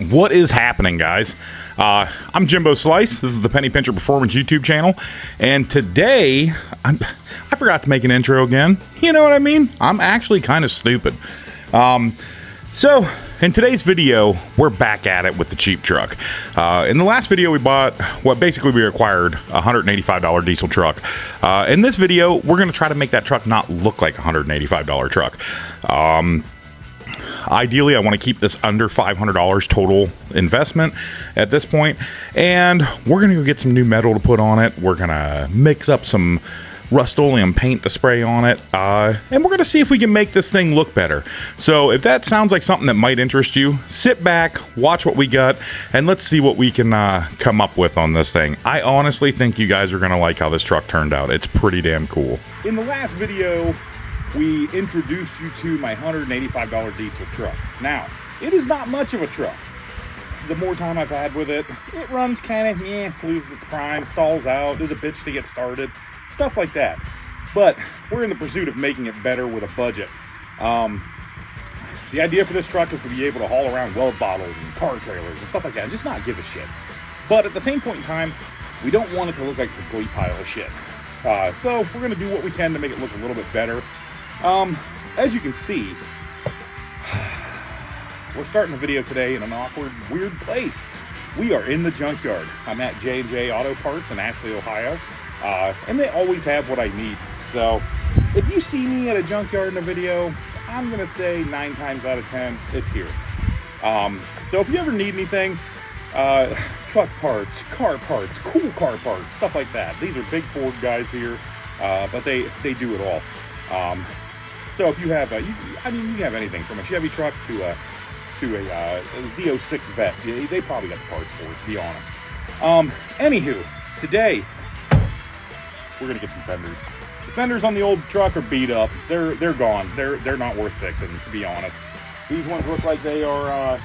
What is happening, guys? I'm Jimbo Slice. This is the Penny Pincher Performance YouTube channel, and today I forgot to make an intro again. You know what I mean? I'm actually kind of stupid. So in today's video, we're back at it with the cheap truck. In the last video, we bought what basically we acquired a $185 diesel truck. In this video, we're going to try to make that truck not look like a $185 truck. Ideally, I want to keep this under $500 total investment at this point, and we're going to go get some new metal to put on it. We're going to mix up some Rust-Oleum paint to spray on it, and we're going to see if we can make this thing look better. So if that sounds like something that might interest you, sit back, watch what we got, and let's see what we can come up with on this thing. I honestly think you guys are going to like how this truck turned out. It's pretty damn cool. In the last video, we introduced you to my $185 diesel truck. Now, it is not much of a truck. The more time I've had with it, it runs kind of loses its prime, stalls out, is a bitch to get started, stuff like that. But we're in the pursuit of making it better with a budget. The idea for this truck is to be able to haul around weld bottles and car trailers and stuff like that, and just not give a shit. But at the same point in time, we don't want it to look like a complete pile of shit. So we're going to do what we can to make it look a little bit better. As you can see, we're starting the video today in an awkward, weird place. We are in the junkyard. I'm at J&J Auto Parts in Ashley, Ohio, and they always have what I need. So if you see me at a junkyard in a video, I'm going to say 9 times out of 10, it's here. So if you ever need anything, truck parts, car parts, cool car parts, stuff like that. These are big Ford guys here, but they do it all. So if you have, you can have anything from a Chevy truck to a Z06 Vet. They probably got the parts for it, to be honest. Anywho, today we're gonna get some fenders. The fenders on the old truck are beat up. They're gone. They're not worth fixing, to be honest. These ones look like they are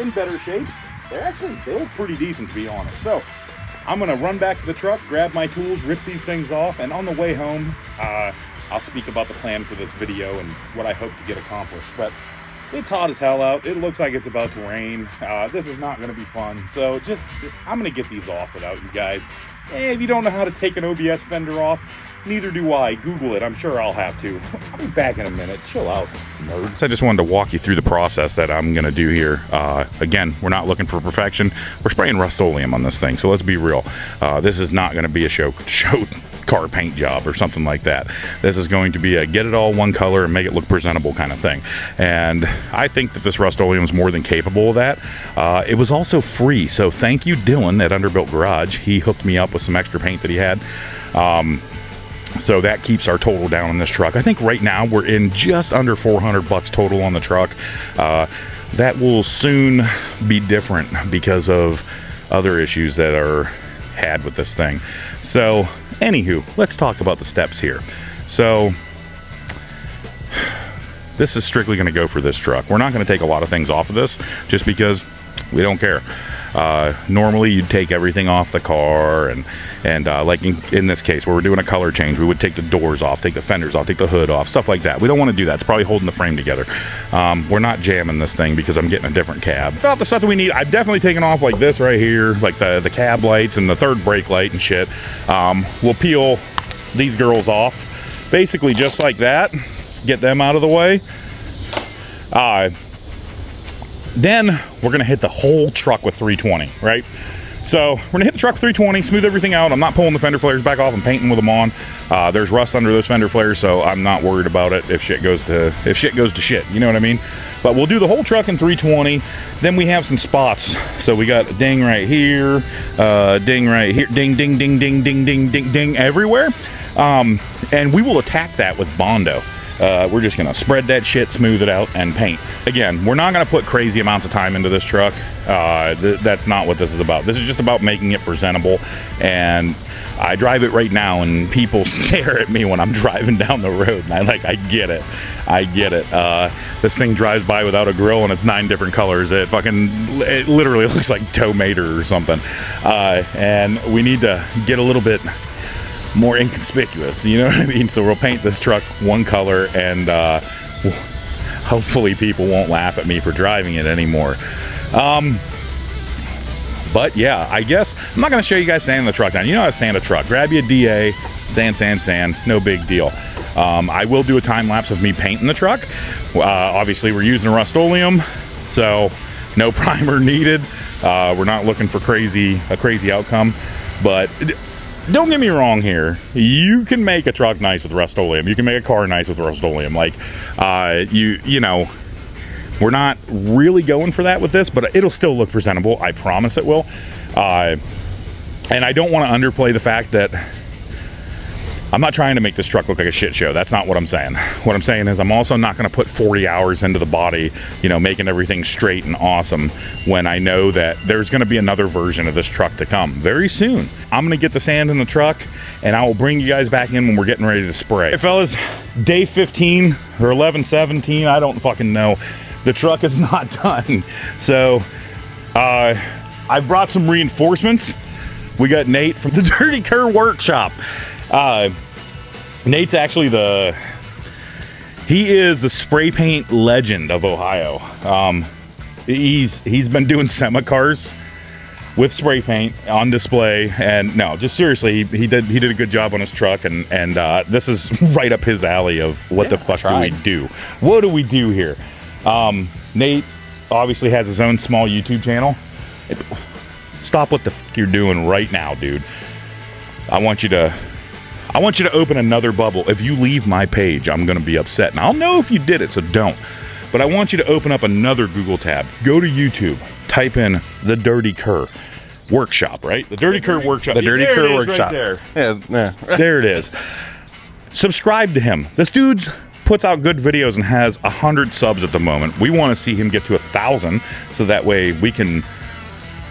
in better shape. They look pretty decent, to be honest. So I'm gonna run back to the truck, grab my tools, rip these things off, and on the way home, I'll speak about the plan for this video and what I hope to get accomplished. But it's hot as hell out. It looks like it's about to rain. This is not going to be fun. So I'm going to get these off without you guys. If you don't know how to take an OBS fender off, neither do I. Google it. I'm sure I'll have to. I'll be back in a minute. Chill out, nerds. I just wanted to walk you through the process that I'm going to do here. Again, we're not looking for perfection. We're spraying Rust-Oleum on this thing, so let's be real. This is not going to be a show car paint job or something like that. This is going to be a get it all one color and make it look presentable kind of thing. And I think that this Rust-Oleum is more than capable of that. It was also free, so thank you, Dylan at Underbuilt Garage. He hooked me up with some extra paint that he had. So that keeps our total down on this truck. I think right now we're in just under $400 total on the truck. That will soon be different because of other issues that are had with this thing. So anywho, let's talk about the steps here. So this is strictly going to go for this truck. We're not going to take a lot of things off of this just because we don't care. Normally you'd take everything off the car and like in this case where we're doing a color change, we would take the doors off, take the fenders off, take the hood off, stuff like that. We don't want to do that. It's probably holding the frame together. We're not jamming this thing because I'm getting a different cab. About the stuff that we need, I've definitely taken off like this right here, like the cab lights and the third brake light and shit. We'll peel these girls off basically just like that, get them out of the way. Then we're going to hit the whole truck with 320, right? So we're going to hit the truck with 320, smooth everything out. I'm not pulling the fender flares back off and painting with them on. There's rust under those fender flares, so I'm not worried about it if shit goes to shit, you know what I mean? But we'll do the whole truck in 320. Then we have some spots. So we got a ding right here, ding right here, ding, ding, ding, ding, ding, ding, ding, ding everywhere. And we will attack that with Bondo. We're just gonna spread that shit, smooth it out, and paint. Again, we're not gonna put crazy amounts of time into this truck. That's not what this is about. This is just about making it presentable. And I drive it right now, and people stare at me when I'm driving down the road. And I get it. This thing drives by without a grill, and it's 9 different colors. It literally looks like tomato or something. And we need to get a little bit more inconspicuous, you know what I mean? So we'll paint this truck one color, and hopefully people won't laugh at me for driving it anymore. But yeah, I guess I'm not going to show you guys sanding the truck down. You know how to sand a truck. Grab you a DA, sand, no big deal. I will do a time lapse of me painting the truck. Obviously, we're using Rust-Oleum, so no primer needed. We're not looking for a crazy outcome. But don't get me wrong here. You can make a truck nice with Rust-Oleum. You can make a car nice with Rust-Oleum. Like, you know, we're not really going for that with this, but it'll still look presentable. I promise it will. And I don't want to underplay the fact that I'm not trying to make this truck look like a shit show. That's not what I'm saying. What I'm saying is I'm also not going to put 40 hours into the body, you know, making everything straight and awesome when I know that there's going to be another version of this truck to come very soon. I'm going to get the sand in the truck, and I will bring you guys back in when we're getting ready to spray. Hey, fellas, day 15 or 11-17, I don't fucking know. The truck is not done. So I brought some reinforcements. We got Nate from the Dirty Kerr Workshop. Nate's actually he is the spray paint legend of Ohio. He's been doing semi-cars with spray paint on display, and no, just seriously, he did a good job on his truck, and this is right up his alley of what the fuck do we do? What do we do here? Nate obviously has his own small YouTube channel. Stop what the fuck you're doing right now, dude. I want you to open another bubble. If you leave my page, I'm gonna be upset. And I'll know if you did it, so don't. But I want you to open up another Google tab. Go to YouTube, type in the Dirty Kerr Workshop, right? The Dirty Kerr Workshop. The Dirty Kerr Workshop. Right there. Yeah. There it is. Subscribe to him. This dude's puts out good videos and has 100 subs at the moment. We want to see him get to 1,000, so that way we can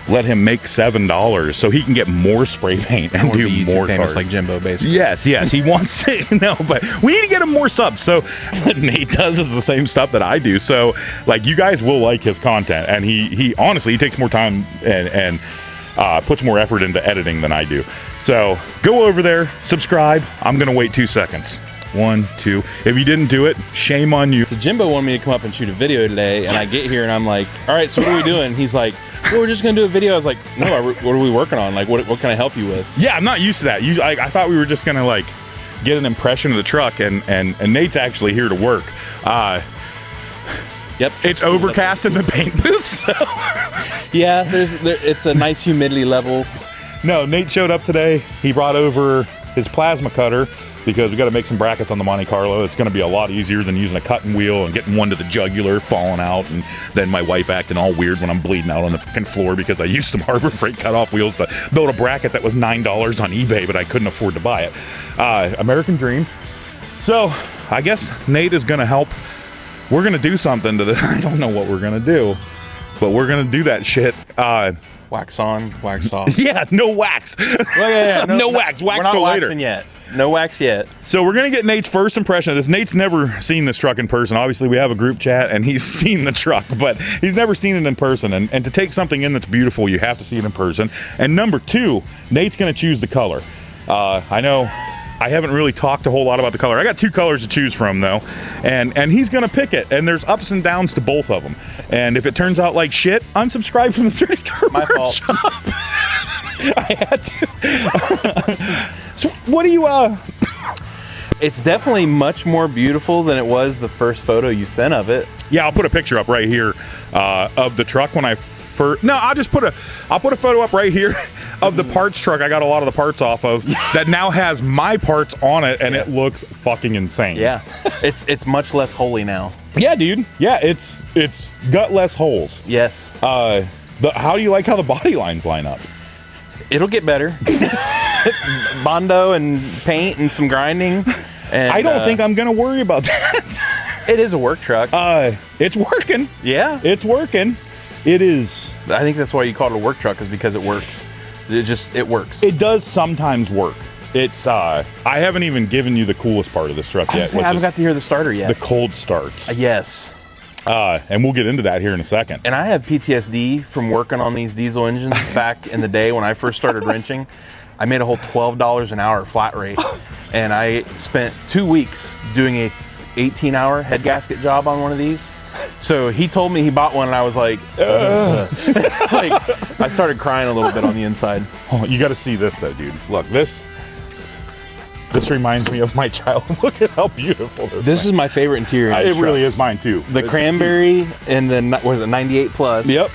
let him make $7 so he can get more spray paint and do more famous cars. Like Jimbo, basically. Yes, he wants to. No, but we need to get him more subs. So what Nate does is the same stuff that I do. So like, you guys will like his content, and he honestly, he takes more time and puts more effort into editing than I do. So go over there, subscribe. I'm gonna wait 2 seconds. 1, 2. If you didn't do it, shame on you. So Jimbo wanted me to come up and shoot a video today, and I get here and I'm like, all right, so what are we doing? He's like, well, we're just gonna do a video. I was like, no, what are we working on? Like, what can I help you with? Yeah, I'm not used to that. I thought we were just gonna like get an impression of the truck, and Nate's actually here to work. Yep. It's overcast in the paint booth, so yeah, it's a nice humidity level. No, Nate showed up today. He brought over his plasma cutter, because we got to make some brackets on the Monte Carlo. It's going to be a lot easier than using a cutting wheel and getting one to the jugular, falling out, and then my wife acting all weird when I'm bleeding out on the fucking floor because I used some Harbor Freight cutoff wheels to build a bracket that was $9 on eBay, but I couldn't afford to buy it. American dream. So I guess Nate is going to help. We're going to do something to this. I don't know what we're going to do, but we're going to do that shit. Wax on, wax off. Yeah, no wax. Well, yeah. No wax. Wax we're not for later. waxing yet. No wax yet. So we're going to get Nate's first impression of this. Nate's never seen this truck in person. Obviously, we have a group chat, and he's seen the truck, but he's never seen it in person. And to take something in that's beautiful, you have to see it in person. And number 2, Nate's going to choose the color. I know I haven't really talked a whole lot about the color. I got 2 colors to choose from, though, and he's going to pick it. And there's ups and downs to both of them. And if it turns out like shit, unsubscribe from the Dirty Kerr Workshop. Fault. I had to. So what do you It's definitely much more beautiful than it was the first photo you sent of it. Yeah, I'll put a picture up right here of the truck when I first. No, I'll put a photo up right here of the parts truck I got a lot of the parts off of that now has my parts on it, and it looks fucking insane. Yeah, it's much less holy now. Yeah, dude. Yeah, it's got less holes. Yes. How do you like how the body lines line up? It'll get better. Bondo and paint and some grinding. And I don't think I'm gonna worry about that. It is a work truck. It's working. Yeah, it's working. It is. I think that's why you call it a work truck, is because it works. It works. It does sometimes work. It's I haven't even given you the coolest part of this truck yet. I haven't got to hear the starter yet. The cold starts. Yes. And we'll get into that here in a second. And I have PTSD from working on these diesel engines back in the day when I first started wrenching. I made a whole $12 an hour flat rate, and I spent 2 weeks doing a 18-hour head gasket job on one of these. So he told me he bought one, and I was like, like I started crying a little bit on the inside. Oh, you got to see this though, dude. Look, this reminds me of my childhood. Look at how beautiful this is my favorite interior. It really is mine too. The cranberry and the, was it 98 plus? Yep.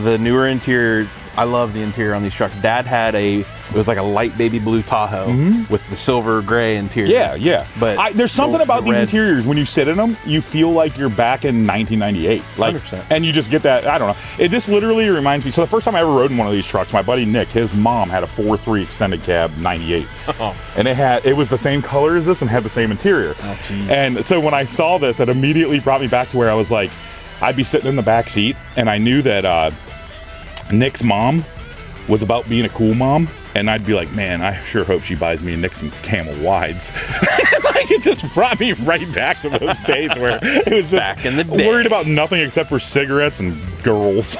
The newer interior. I love the interior on these trucks. Dad had it was like a light baby blue Tahoe with the silver gray interior. Yeah. But there's something about these interiors, when you sit in them, you feel like you're back in 1998. Like, 100%. And you just get that, I don't know. This literally reminds me, so the first time I ever rode in one of these trucks, my buddy Nick, his mom had a 4.3 extended cab 98. And it was the same color as this and had the same interior. And so when I saw this, it immediately brought me back to where I was like, I'd be sitting in the back seat, and I knew that Nick's mom was about being a cool mom, and I'd be like, man, I sure hope she buys me and Nick some Camel wides. Like, it just brought me right back to those days where it was just back in the day, worried about nothing except for cigarettes and girls.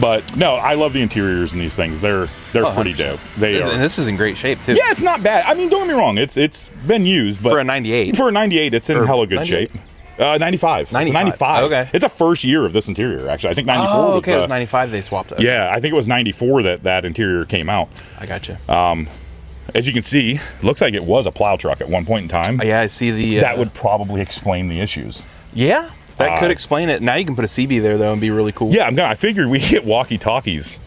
But no, I love the interiors in these things. They're pretty dope. They are. And this is in great shape too. Yeah, it's not bad. I mean, don't get me wrong, it's been used, but for a 98. For a 98, it's in hella good shape. 95. 95. It's 95. Okay. It's a first year of this interior, actually. I think 94 Oh, was okay. It was 95 they swapped it. Yeah, I think it was 94 that interior came out. I gotcha. As you can see, looks like it was a plow truck at one point in time. Yeah, I see the... that would probably explain the issues. Yeah, that could explain it. Now you can put a CB there, though, and be really cool. Yeah, I figured we get walkie-talkies.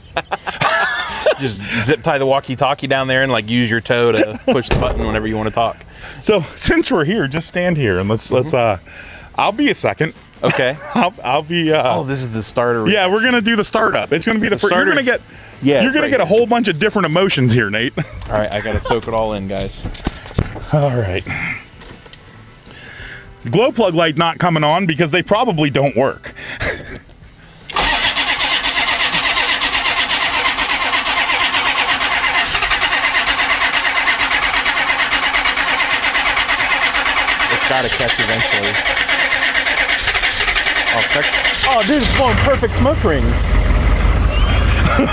Just zip tie the walkie-talkie down there and, like, use your toe to push the button whenever you want to talk. So, since we're here, just stand here and let's I'll be a second. Okay. I'll be. Oh, this is the starter. Yeah, we're gonna do the startup. It's gonna be the first. You're gonna get. Yeah. You're gonna get a whole bunch of different emotions here, Nate. All right, I gotta soak it all in, guys. All right. Glow plug light not coming on because they probably don't work. It's gotta catch eventually. Oh, dude, it's blowing perfect smoke rings.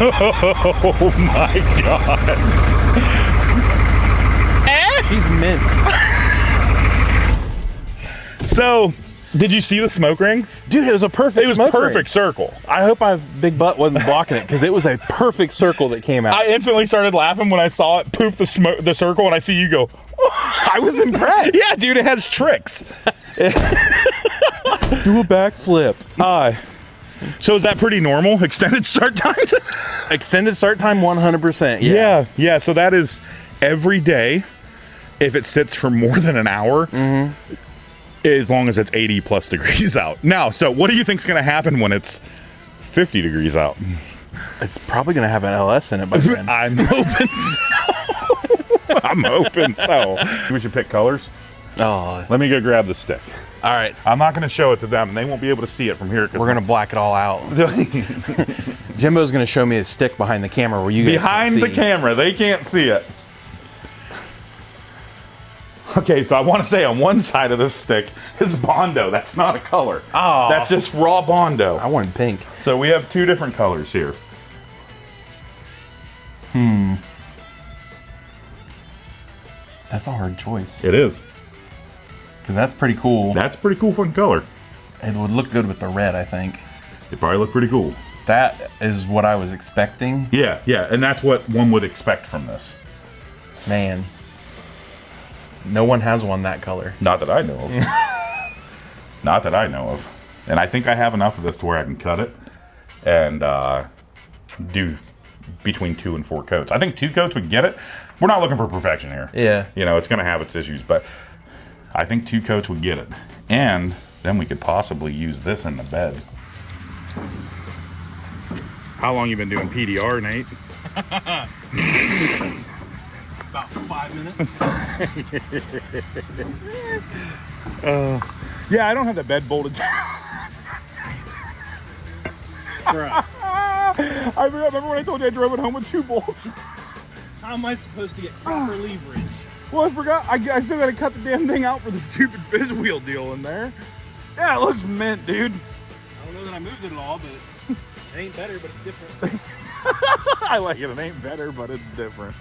Oh my God. She's mint. So, did you see the smoke ring? Dude, it was a perfect smoke ring. Perfect circle. I hope my big butt wasn't blocking it, because it was a perfect circle that came out. I instantly started laughing when I saw it poof the circle, and I see you go, I was impressed. Yeah, dude, it has tricks. Do a backflip. So is that pretty normal? Extended start times? Extended start time, 100%. Yeah. So that is every day. If it sits for more than an hour, as long as it's 80 plus degrees out. Now, so what do you think's going to happen when it's 50 degrees out? It's probably going to have an LS in it by then. I'm hoping so. I'm hoping so. We should pick colors. Oh. Let me go grab the stick. All right. I'm not going to show it to them, and they won't be able to see it from here. We're going to black it all out. Jimbo's going to show me his stick behind the camera where you guys behind can the see. camera. They can't see it. Okay, so I want to say on one side of this stick is Bondo. That's not a color. Oh. That's just raw Bondo. I wanted pink. So we have two different colors here. That's a hard choice. It is. Because that's pretty cool. That's a pretty cool fucking color. It would look good with the red, I think. It probably look pretty cool. That is what I was expecting. Yeah, and that's what one would expect from this. Man. No one has one that color. Not that I know of. Not that I know of. And I think I have enough of this to where I can cut it and do between 2 and 4 coats. I think 2 coats would get it. We're not looking for perfection here. Yeah. You know, it's going to have its issues, but I think 2 coats would get it. And then we could possibly use this in the bed. How long you been doing PDR, Nate? About 5 minutes. Yeah, I don't have the bed bolted down. Right. I remember when I told you I drove it home with 2 bolts. How am I supposed to get proper leverage? Well, I forgot. I still got to cut the damn thing out for the stupid fifth wheel deal in there. Yeah, it looks mint, dude. I don't know that I moved it at all, but it ain't better, but it's different. I like it. It ain't better, but it's different.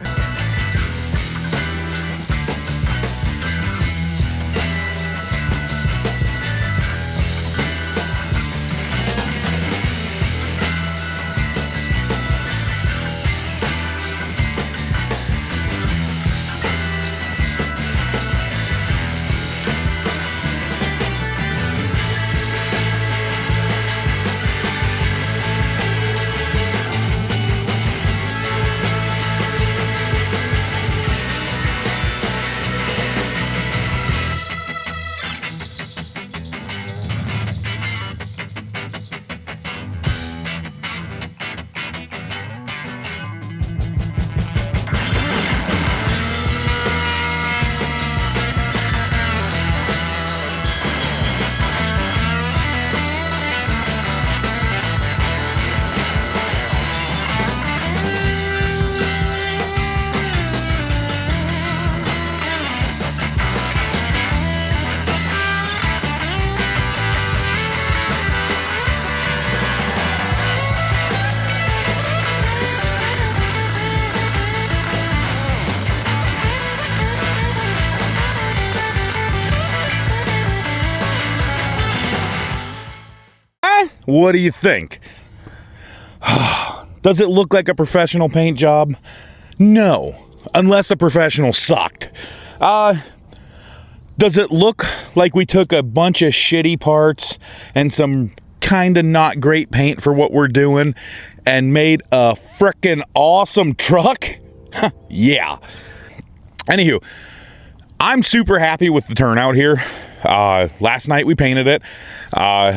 What do you think? Does it look like a professional paint job? No, unless a professional sucked. Does it look like we took a bunch of shitty parts and some kind of not great paint for what we're doing and made a frickin' awesome truck? Yeah. Anywho, I'm super happy with the turnout here. Last night we painted it,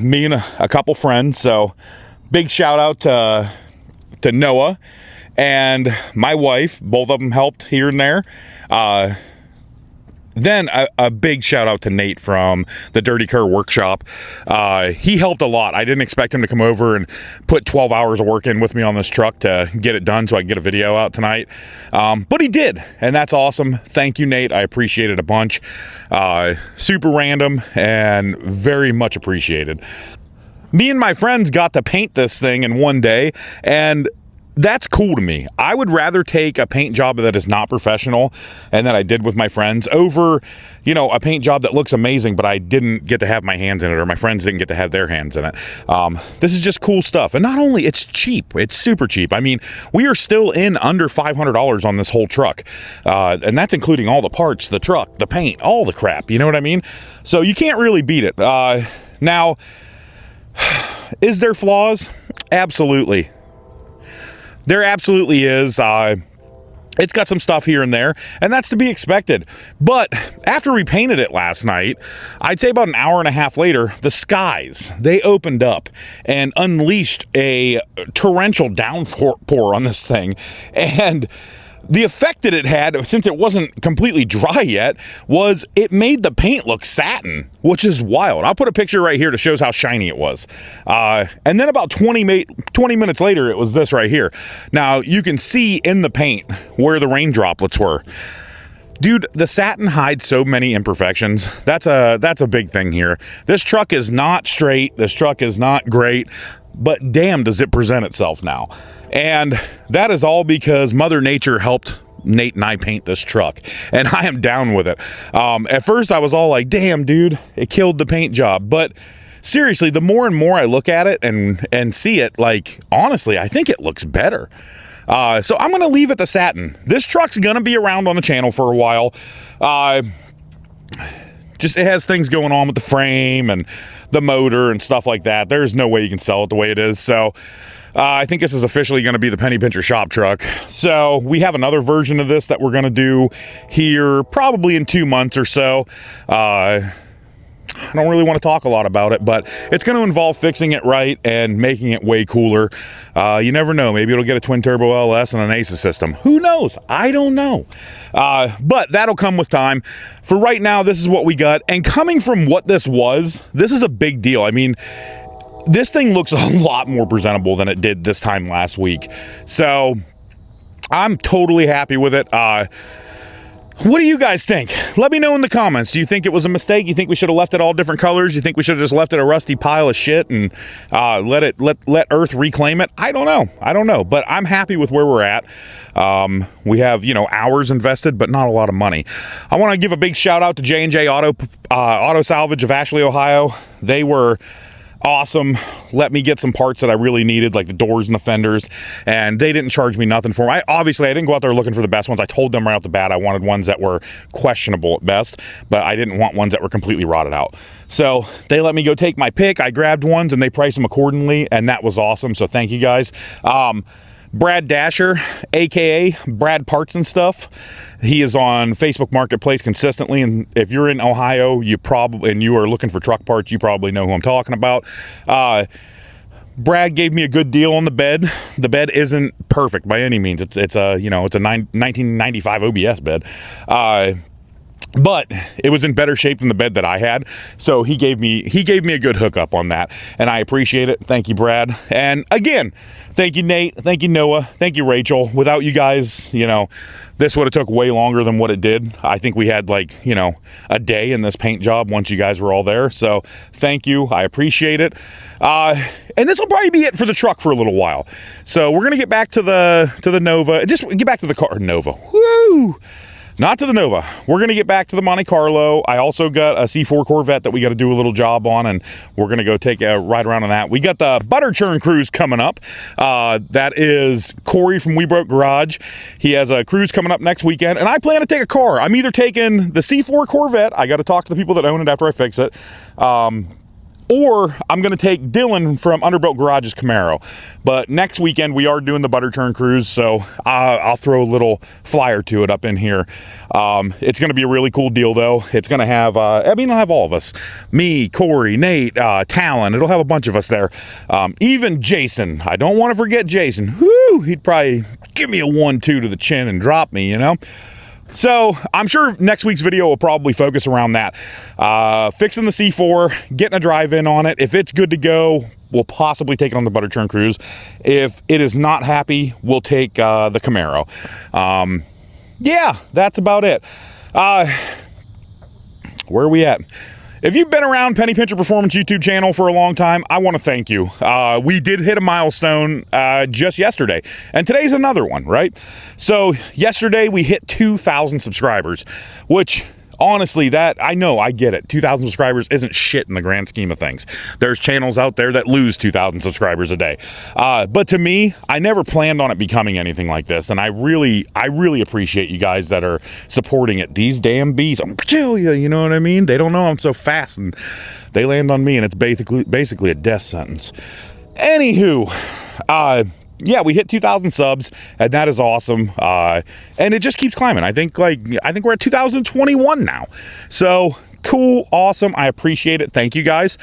me and a couple friends, so big shout out to Noah and my wife. Both of them helped here and there. Then a big shout out to Nate from the Dirty Kerr Workshop. He helped a lot. I didn't expect him to come over and put 12 hours of work in with me on this truck to get it done so I can get a video out tonight. But he did, and that's awesome. Thank you, Nate. I appreciate it a bunch. Super random and very much appreciated. Me and my friends got to paint this thing in one day, and that's cool to me. I would rather take a paint job that is not professional and that I did with my friends over, you know, a paint job that looks amazing, but I didn't get to have my hands in it, or my friends didn't get to have their hands in it. This is just cool stuff. And not only, it's cheap, it's super cheap. I mean, we are still in under $500 on this whole truck. And that's including all the parts, the truck, the paint, all the crap, you know what I mean? So you can't really beat it. Now, is there flaws? Absolutely. There absolutely is. It's got some stuff here and there, and that's to be expected. But after we painted it last night, I'd say about an hour and a half later, the skies, they opened up and unleashed a torrential downpour on this thing. And the effect that it had, since it wasn't completely dry yet, was it made the paint look satin, which is wild. I'll put a picture right here to show how shiny it was. And then about 20 minutes later, it was this right here. Now, you can see in the paint where the rain droplets were. Dude, the satin hides so many imperfections. That's a big thing here. This truck is not straight. This truck is not great. But damn, does it present itself now. And that is all because Mother Nature helped Nate and I paint this truck, and I am down with it. At first I was all like, damn dude, it killed the paint job. But seriously, the more and more I look at it and see it, like, honestly, I think it looks better. So I'm going to leave it to satin. This truck's going to be around on the channel for a while. Just, it has things going on with the frame and the motor and stuff like that. There's no way you can sell it the way it is. So I think this is officially going to be the Penny Pincher shop truck. So we have another version of this that we're going to do here probably in 2 months or so. I don't really want to talk a lot about it, but it's going to involve fixing it right and making it way cooler. You never know. Maybe it'll get a twin turbo LS and an ACES system. Who knows? I don't know. But that'll come with time. For right now, this is what we got. And coming from what this was, this is a big deal. I mean, this thing looks a lot more presentable than it did this time last week. So I'm totally happy with it. What do you guys think? Let me know in the comments. Do you think it was a mistake? You think we should have left it all different colors? You think we should have just left it a rusty pile of shit and let Earth reclaim it? I don't know. But I'm happy with where we're at. We have, you know, hours invested, but not a lot of money. I want to give a big shout out to J&J Auto Salvage of Ashley, Ohio. They were awesome. Let me get some parts that I really needed, like the doors and the fenders, and they didn't charge me nothing for them. I didn't go out there looking for the best ones. I told them right off the bat I wanted ones that were questionable at best, but I didn't want ones that were completely rotted out. So they let me go take my pick. I grabbed ones and they priced them accordingly, and that was awesome. So thank you guys. Brad Dasher, aka Brad Parts and Stuff. He is on Facebook Marketplace consistently, and if you're in Ohio, you are looking for truck parts, you probably know who I'm talking about. Brad gave me a good deal on the bed. The bed isn't perfect by any means. It's a 1995 OBS bed. But it was in better shape than the bed that I had, so he gave me a good hookup on that, and I appreciate it. Thank you, Brad. And again, thank you, Nate. Thank you, Noah. Thank you, Rachel. Without you guys, you know, this would have took way longer than what it did. I think we had like, you know, a day in this paint job once you guys were all there. So thank you. I appreciate it. And this will probably be it for the truck for a little while. So we're gonna get back to the Nova. Just get back to the car Nova. Woo! Not to the Nova. We're going to get back to the Monte Carlo. I also got a C4 Corvette that we got to do a little job on, and we're going to go take a ride around on that. We got the butter churn cruise coming up. That is Corey from We Broke Garage. He has a cruise coming up next weekend, and I plan to take a car. I'm either taking the C4 Corvette. I got to talk to the people that own it after I fix it. Or I'm going to take Dylan from Underbuilt Garage's Camaro. But next weekend, we are doing the butter churn cruise, so I'll throw a little flyer to it up in here. It's going to be a really cool deal, though. It's going to have, it'll have all of us. Me, Corey, Nate, Talon. It'll have a bunch of us there. Even Jason. I don't want to forget Jason. Whoo! He'd probably give me a 1-2 to the chin and drop me, you know? So I'm sure next week's video will probably focus around that. Fixing the C4, getting a drive in on it. If it's good to go, we'll possibly take it on the butter churn cruise. If it is not happy, we'll take the Camaro. Yeah, that's about it. Where are we at? If you've been around Penny Pincher Performance YouTube channel for a long time, I want to thank you. We did hit a milestone just yesterday, and today's another one, right? So yesterday we hit 2,000 subscribers, which honestly, I get it. 2,000 subscribers isn't shit in the grand scheme of things. There's channels out there that lose 2,000 subscribers a day. But to me, I never planned on it becoming anything like this. And I really appreciate you guys that are supporting it. These damn bees, I'm kill you know what I mean? They don't know I'm so fast, and they land on me, and it's basically a death sentence. Anywho, yeah, we hit 2,000 subs, and that is awesome. And it just keeps climbing. I think we're at 2021 now. So cool, awesome. I appreciate it. Thank you guys.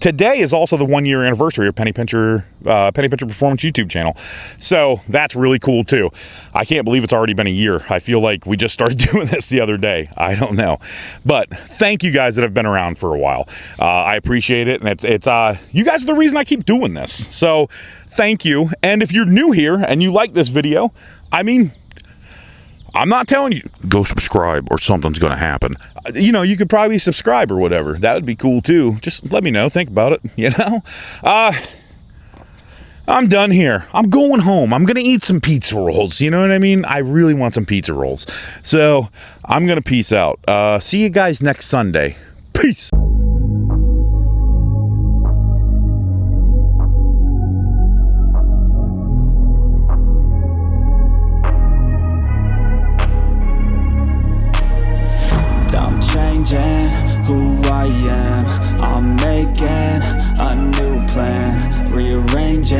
Today is also the 1-year anniversary of Penny Pincher Performance YouTube channel. So that's really cool too. I can't believe it's already been a year. I feel like we just started doing this the other day. I don't know. But thank you guys that have been around for a while. I appreciate it. And it's you guys are the reason I keep doing this. So thank you. And if you're new here and you like this video, I mean, I'm not telling you, go subscribe or something's going to happen. You know, you could probably subscribe or whatever. That would be cool too. Just let me know. Think about it, you know? I'm done here. I'm going home. I'm going to eat some pizza rolls. You know what I mean? I really want some pizza rolls. So I'm going to peace out. See you guys next Sunday. Peace. Who I am, I'm making a new plan, rearranging